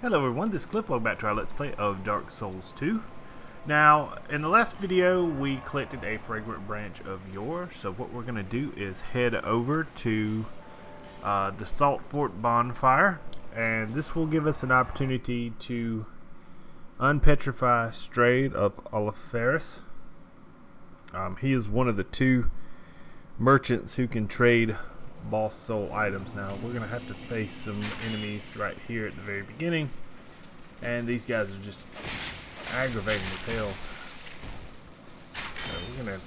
Hello everyone, this is Cliff. Welcome back to our Let's Play of Dark Souls 2. Now, in the last video, we collected a fragrant branch of yore, so what we're going to do is head over to the Salt Fort bonfire, and this will give us an opportunity to unpetrify Straid of Oliferis. He is one of the two merchants who can trade boss soul items. Now we're gonna have to face some enemies right here at the very beginning, and these guys are just aggravating as hell, so we're gonna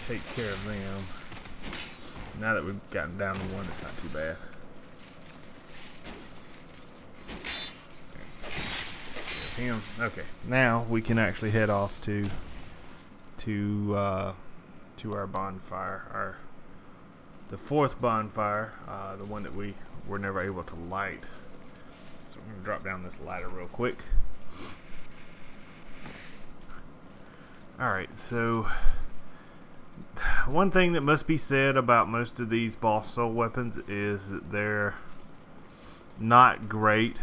take care of them. Now that we've gotten down to one, it's not too bad. There's him. Okay, now we can actually head off to our bonfire, the fourth bonfire, the one that we were never able to light. So we're going to drop down this ladder real quick. Alright, so one thing that must be said about most of these boss soul weapons is that they're not great,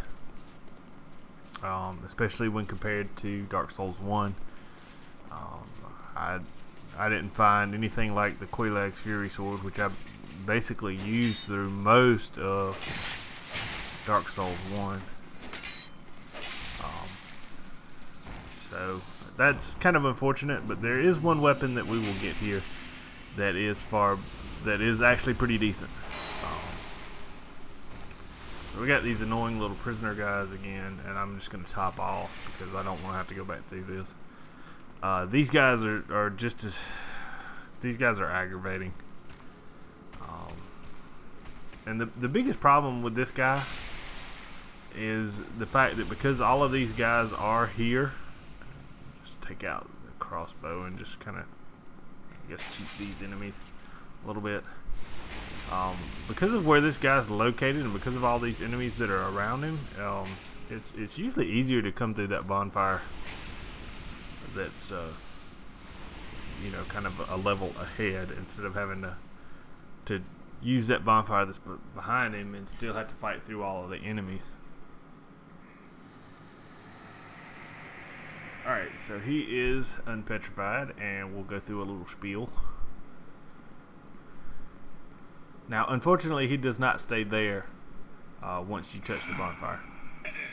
especially when compared to Dark Souls 1. I didn't find anything like the Quelaag's Fury Sword, which I basically used through most of Dark Souls 1. So that's kind of unfortunate, but there is one weapon that we will get here that is actually pretty decent. So we got these annoying little prisoner guys again, and I'm just going to top off because I don't want to have to go back through this. These guys are just as... These guys are aggravating. And the biggest problem with this guy is the fact that because all of these guys are here, just take out the crossbow and just kind of, I guess, cheat these enemies a little bit. Because of where this guy's located and because of all these enemies that are around him, it's usually easier to come through that bonfire that's you know, kind of a level ahead, instead of having to use that bonfire that's behind him and still have to fight through all of the enemies. Alright, so he is unpetrified, and we'll go through a little spiel. Now, unfortunately, he does not stay there once you touch the bonfire.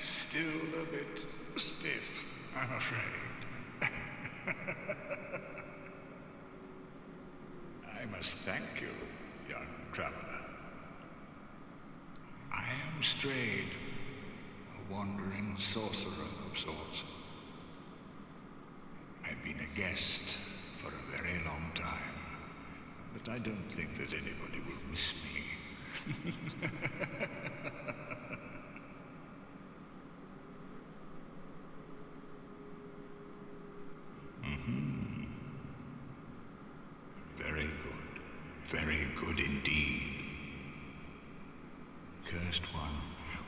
Still a bit stiff, I'm afraid. I must thank you, young traveler. I am Straid, a wandering sorcerer of sorts. I've been a guest for a very long time, but I don't think that anybody will miss me. Very good indeed. Cursed one,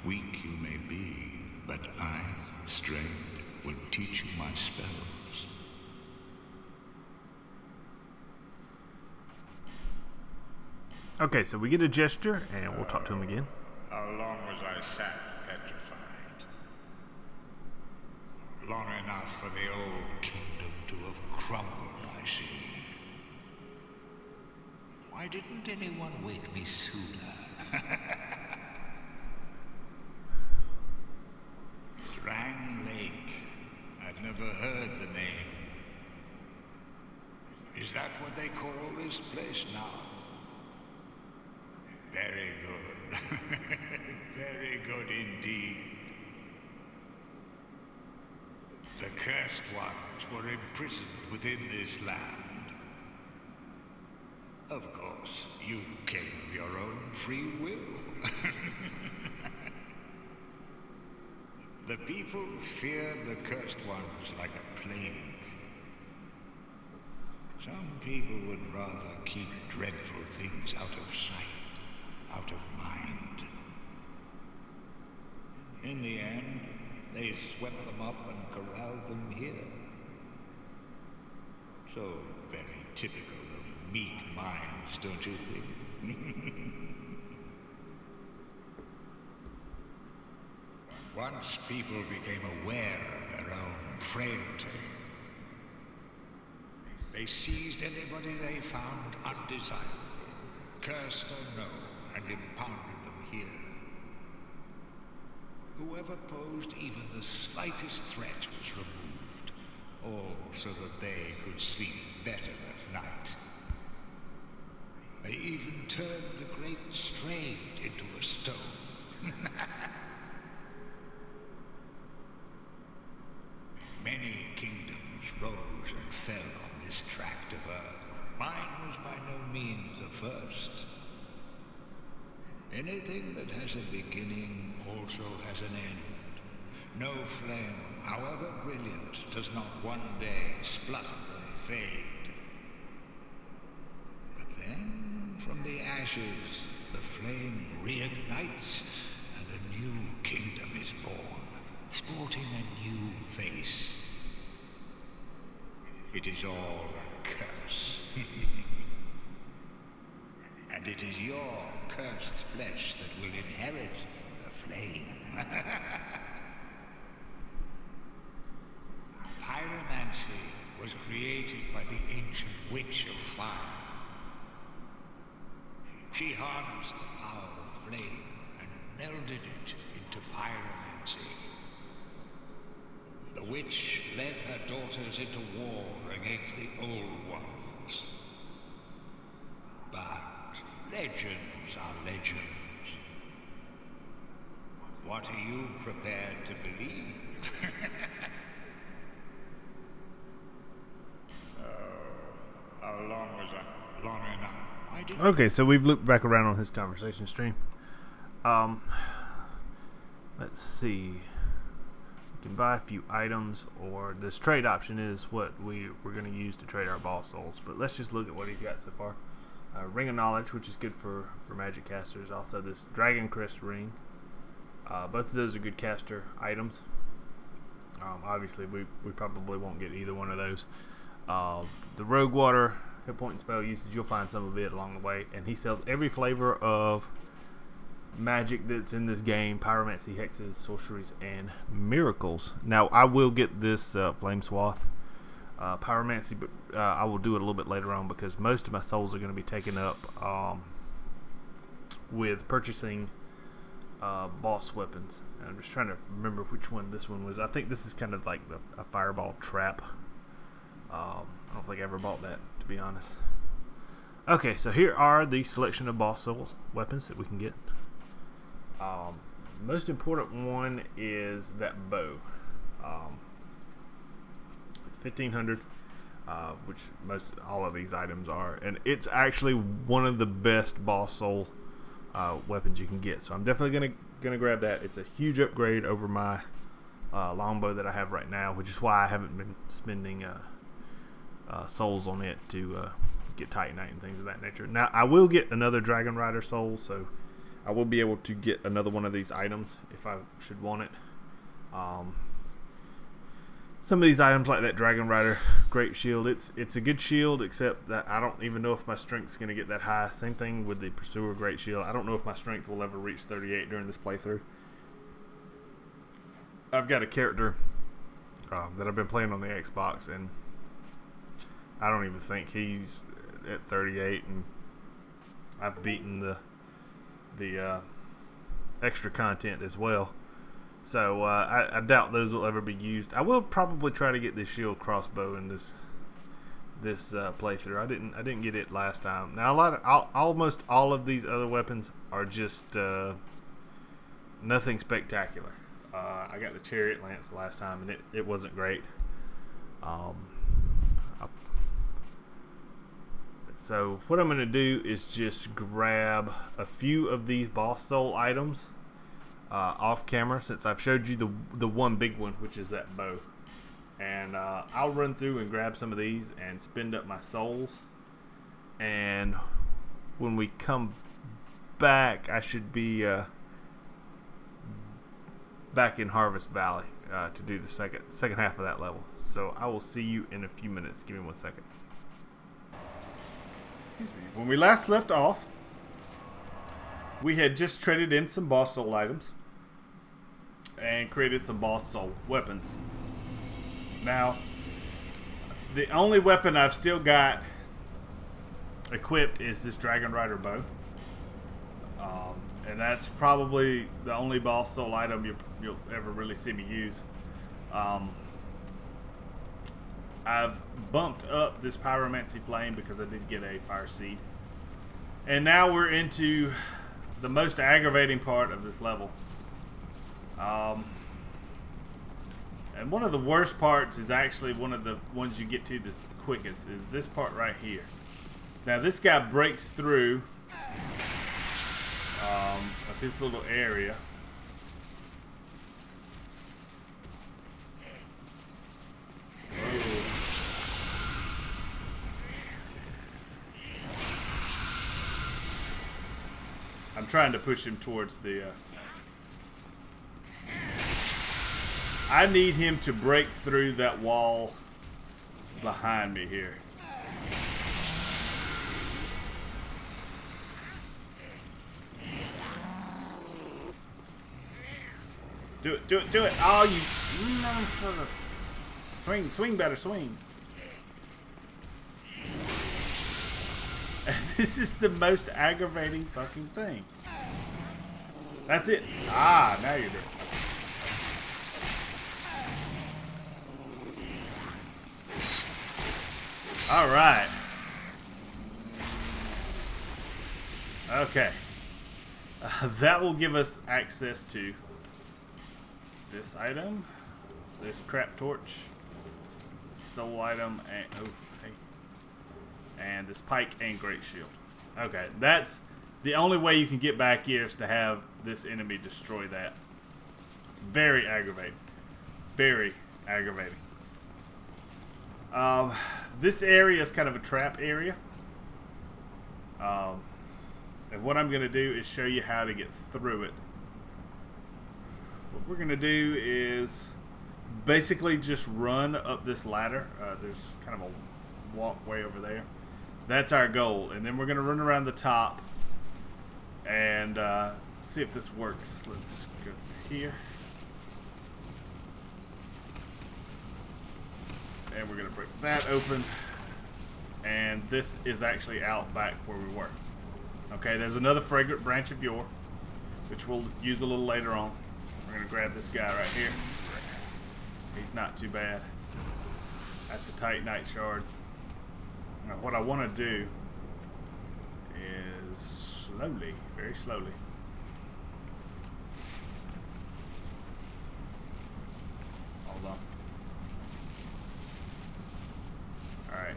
weak you may be, but I, Straid, will teach you my spells. Okay, so we get a gesture, and we'll talk to him again. How long was I sat petrified? Long enough for the old kingdom to have crumbled, I see. Why didn't anyone wake me sooner? Drang Lake. I've never heard the name. Is that what they call this place now? Very good. Very good indeed. The cursed ones were imprisoned within this land. Of course, you came of your own free will. The people fear the cursed ones like a plague. Some people would rather keep dreadful things out of sight, out of mind. In the end, they swept them up and corralled them here. So very typical of meek minds, don't you think? Once people became aware of their own frailty, they seized anybody they found undesirable, cursed or no, and impounded them here. Whoever posed even the slightest threat was removed, all so that they could sleep better at night. They even turned the great Straid into a stone. Many kingdoms rose and fell on this tract of earth. Mine was by no means the first. Anything that has a beginning also has an end. No flame, however brilliant, does not one day splutter and fade. But then, from the ashes, the flame reignites, and a new kingdom is born, sporting a new face. It is all a curse. And it is your cursed flesh that will inherit the flame. Pyromancy was created by the ancient witch of fire. She harnessed the power of flame and melded it into pyromancy. The witch led her daughters into war against the old ones. But legends are legends. What are you prepared to believe? How long was I? Long enough. Okay, so we've looped back around on his conversation stream. Let's see. We can buy a few items, or this trade option is what we're going to use to trade our boss souls. But let's just look at what he's got so far. Ring of Knowledge, which is good for magic casters. Also this Dragon Crest ring. Both of those are good caster items. Obviously, we probably won't get either one of those. The Rogue Water hit point and spell usage, you'll find some of it along the way. And he sells every flavor of magic that's in this game: pyromancy, hexes, sorceries, and miracles. Now, I will get this Flame Swath pyromancy, but I will do it a little bit later on because most of my souls are going to be taken up with purchasing boss weapons. And I'm just trying to remember which one this one was. I think this is kind of like a fireball trap. I don't think I ever bought that, to be honest. Okay, so here are the selection of boss soul weapons that we can get. Most important one is that bow. It's 1500, which all of these items are, and it's actually one of the best boss soul weapons you can get. So I'm definitely gonna grab that. It's a huge upgrade over my longbow that I have right now, which is why I haven't been spending souls on it to get Titanite and things of that nature. Now I will get another Dragon Rider soul, so I will be able to get another one of these items if I should want it. Some of these items, like that Dragon Rider Great Shield, it's a good shield, except that I don't even know if my strength's going to get that high. Same thing with the Pursuer Great Shield. I don't know if my strength will ever reach 38 during this playthrough. I've got a character that I've been playing on the Xbox, and I don't even think he's at 38, and I've beaten the extra content as well. So I doubt those will ever be used. I will probably try to get this shield crossbow in this playthrough. I didn't get it last time. Now almost all of these other weapons are just nothing spectacular. I got the Chariot Lance last time, and it wasn't great. So what I'm going to do is just grab a few of these boss soul items off camera, since I've showed you the one big one, which is that bow. And I'll run through and grab some of these and spend up my souls. And when we come back, I should be back in Harvest Valley to do the second half of that level. So I will see you in a few minutes. Give me 1 second. Excuse me. When we last left off, we had just traded in some boss soul items. and created some boss soul weapons. Now, the only weapon I've still got equipped is this Dragon Rider bow. And that's probably the only boss soul item you'll ever really see me use. I've bumped up this pyromancy flame because I did get a fire seed. And now we're into the most aggravating part of this level. And one of the worst parts is actually one of the ones you get to the quickest, is this part right here. Now this guy breaks through of his little area. Whoa. I'm trying to push him towards the I need him to break through that wall behind me here. Do it, do it, do it. Oh, you motherfucker. Swing, swing better, swing. And this is the most aggravating fucking thing. That's it. Ah, now you're doing it. All right. Okay. That will give us access to this item, this crap torch, this soul item, and oh, hey, and this pike and great shield. Okay, that's the only way you can get back here is to have this enemy destroy that. It's very aggravating. Very aggravating. This area is kind of a trap area. And what I'm going to do is show you how to get through it. What we're going to do is basically just run up this ladder. There's kind of a walkway over there. That's our goal. And then we're going to run around the top and see if this works. Let's go to here. And we're going to break that open. And this is actually out back where we were. Okay, there's another fragrant branch of yore, which we'll use a little later on. We're going to grab this guy right here. He's not too bad. That's a titanite shard. Now what I want to do is slowly, very slowly, hold on. Alright.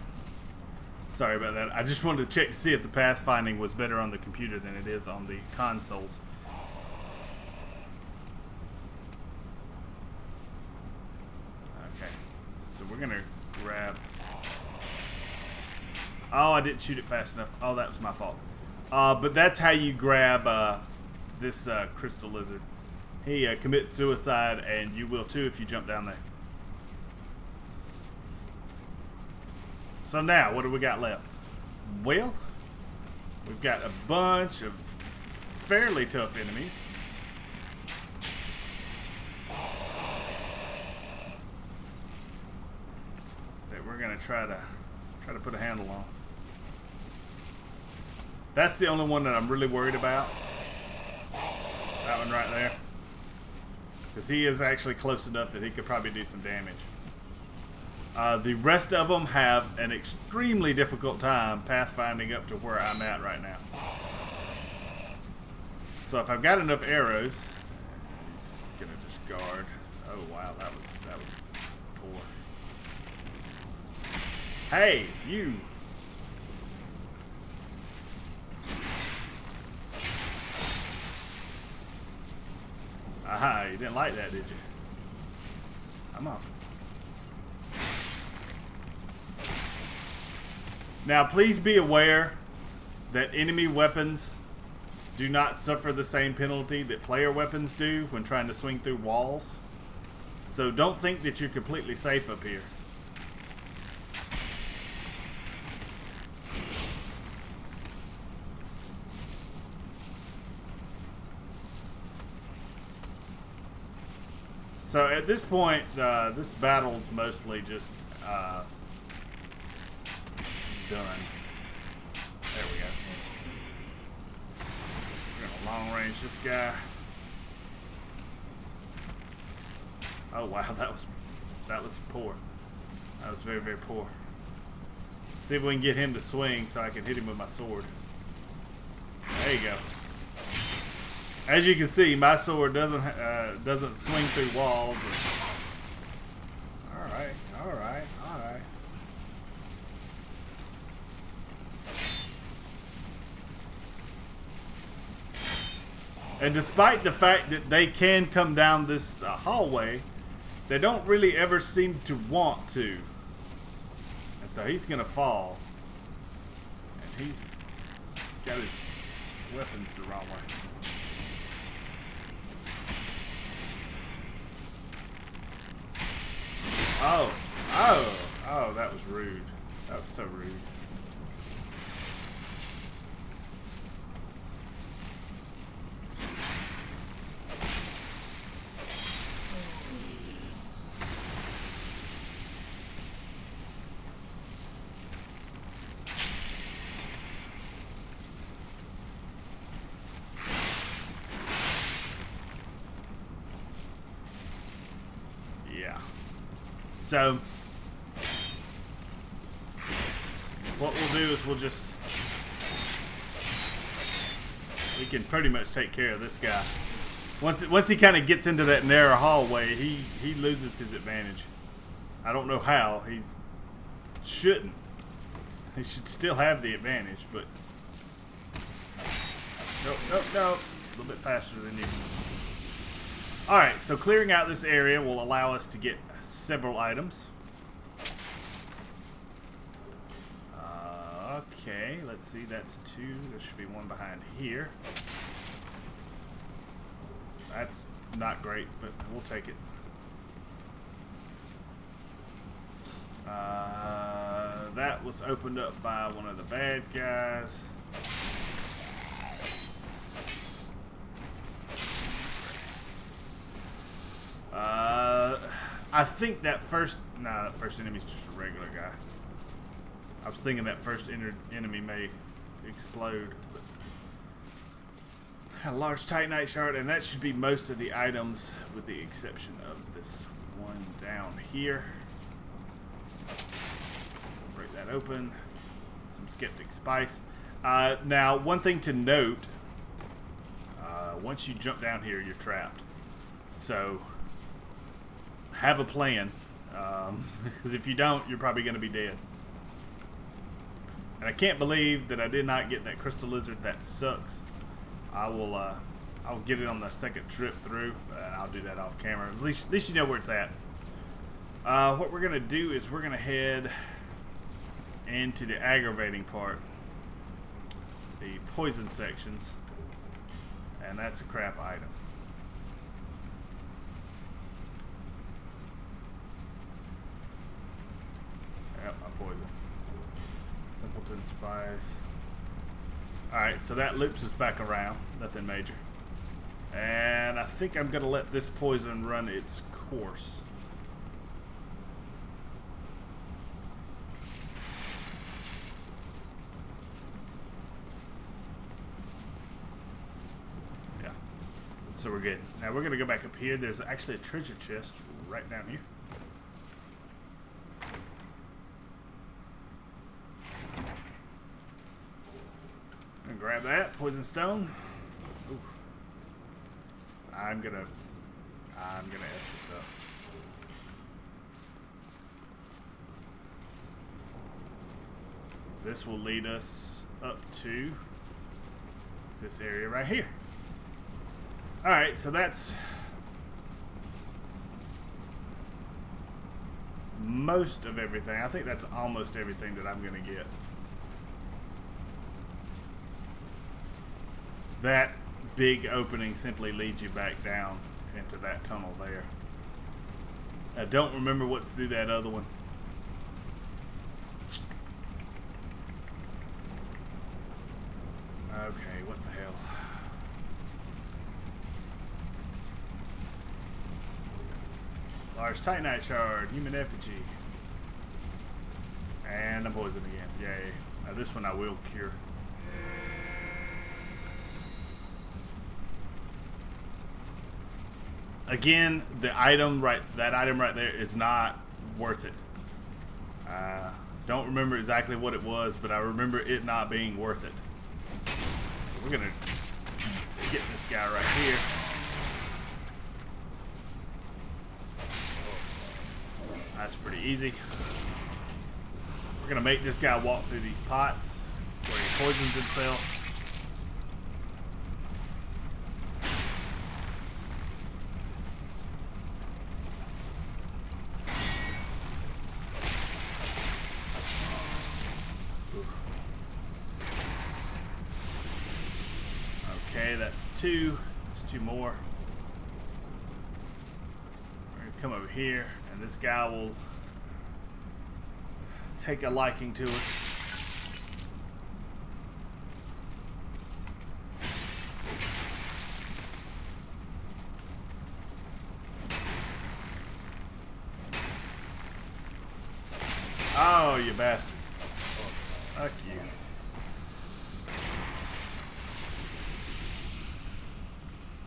Sorry about that. I just wanted to check to see if the pathfinding was better on the computer than it is on the consoles. Okay. So we're going to grab... Oh, I didn't shoot it fast enough. Oh, that was my fault. But that's how you grab this crystal lizard. He commits suicide, and you will too if you jump down there. So now, what do we got left? Well, we've got a bunch of fairly tough enemies. That we're gonna try to put a handle on. That's the only one that I'm really worried about. That one right there. Because he is actually close enough that he could probably do some damage. The rest of them have an extremely difficult time pathfinding up to where I'm at right now. So if I've got enough arrows, he's gonna just guard. Oh wow, that was poor. Hey, you! Aha, you didn't like that, did you? Come on. Now, please be aware that enemy weapons do not suffer the same penalty that player weapons do when trying to swing through walls. So don't think that you're completely safe up here. So at this point, this battle's mostly just done. There we go. We're gonna long range this guy. Oh wow, that was poor. That was very, very poor. See if we can get him to swing so I can hit him with my sword. There you go. As you can see, my sword doesn't swing through walls. All right. And despite the fact that they can come down this hallway, they don't really ever seem to want to. And so he's gonna fall. And he's got his weapons the wrong way. Oh, that was rude. That was so rude. Yeah. So what we'll do is we can pretty much take care of this guy. Once he kind of gets into that narrow hallway, he loses his advantage. I don't know how. He shouldn't. He should still have the advantage, but nope. A little bit faster than you. Alright, so clearing out this area will allow us to get several items. Okay, let's see, that's 2. There should be one behind here. That's not great, but we'll take it. That was opened up by one of the bad guys. I think that first enemy's just a regular guy. I was thinking that first enemy may explode. But a large titanite shard, and that should be most of the items, with the exception of this one down here. Break that open. Some skeptic spice. Now, one thing to note: once you jump down here, you're trapped. So have a plan, because if you don't, you're probably going to be dead. And I can't believe that I did not get that crystal lizard. That sucks. I'll get it on the second trip through. I'll do that off camera. At least you know where it's at. What we're gonna do is we're gonna head into the aggravating part, the poison sections, and that's a crap item. Yep, my poison. Simpleton Spice. Alright, so that loops us back around. Nothing major. And I think I'm going to let this poison run its course. Yeah. So we're good. Now we're going to go back up here. There's actually a treasure chest right down here. Grab that poison stone. Ooh. I'm gonna S this up. This will lead us up to this area right here. Alright, so that's most of everything. I think that's almost everything that I'm gonna get. That big opening simply leads you back down into that tunnel there. I don't remember what's through that other one. Okay, what the hell? Large Titanite shard, human effigy. And I'm poisoned again. Yay. Now this one I will cure. Again, the item that item right there is not worth it. Don't remember exactly what it was, but I remember it not being worth it. So we're gonna get this guy right here. That's pretty easy. We're gonna make this guy walk through these pots where he poisons himself. Okay, that's two. There's two more. We're gonna come over here, and this guy will take a liking to us. Oh, you bastard. Fuck you.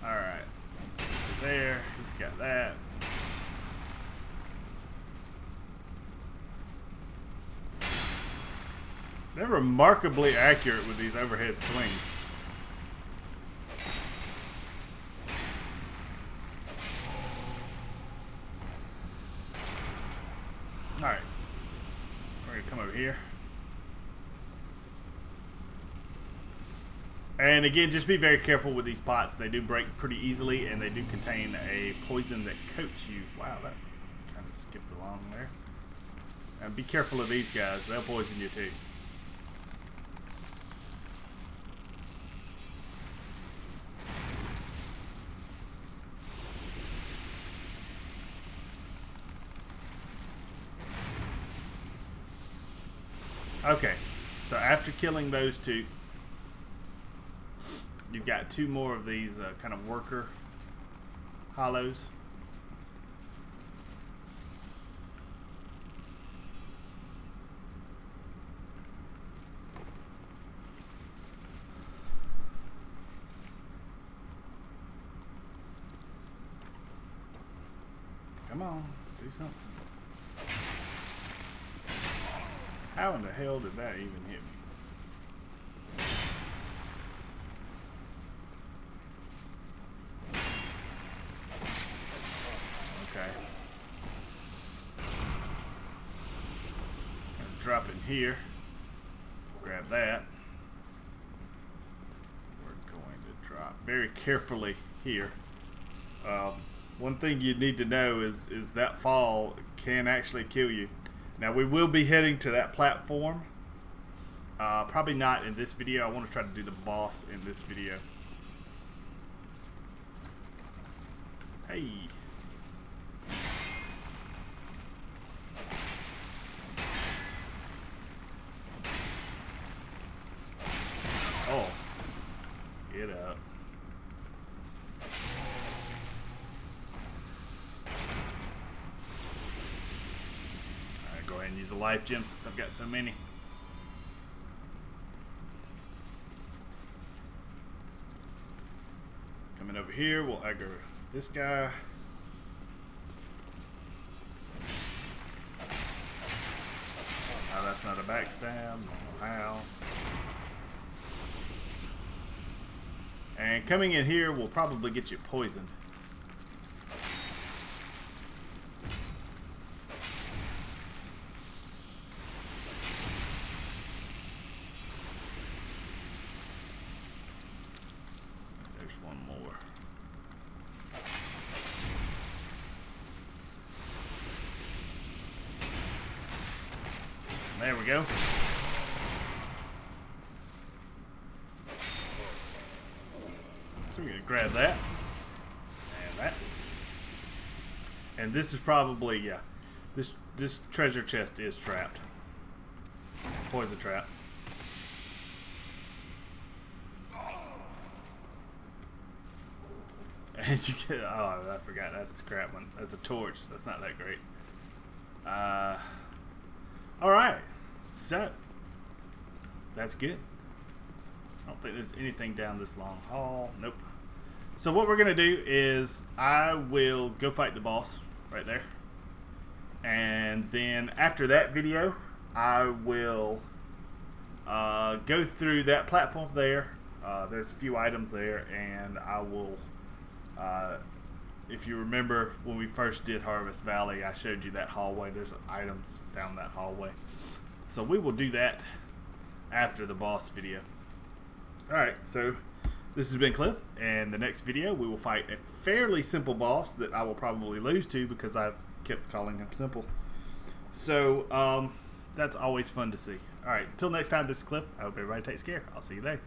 Alright. There, he's got that. They're remarkably accurate with these overhead swings. Alright. We're gonna come over here. And again, just be very careful with these pots. They do break pretty easily, and they do contain a poison that coats you. Wow, that kind of skipped along there. And be careful of these guys. They'll poison you too. Okay, so after killing those two, you've got two more of these kind of worker hollows. Come on, do something. How in the hell did that even hit me? Okay. Gonna drop in here. Grab that. We're going to drop very carefully here. One thing you need to know is that fall can actually kill you. Now we will be heading to that platform. Probably not in this video. I want to try to do the boss in this video. Hey. Oh. Get up. Go ahead and use a life gem since I've got so many. Coming over here, we'll aggro this guy. Oh, that's not a backstab. How? And coming in here will probably get you poisoned. One more. There we go. So we're going to grab that and that. And this is probably, yeah, this treasure chest is trapped. Poison trap. And you get, oh, I forgot, that's the crap one. That's a torch. That's not that great. Alright. So, that's good. I don't think there's anything down this long hall. Nope. So what we're going to do is I will go fight the boss right there. And then after that video, I will go through that platform there. There's a few items there, and I will, if you remember when we first did Harvest Valley, I showed you that hallway. There's items down that hallway. So we will do that after the boss video. Alright, so this has been Cliff, and the next video we will fight a fairly simple boss that I will probably lose to because I've kept calling him simple. So, that's always fun to see. Alright, until next time, this is Cliff. I hope everybody takes care. I'll see you there.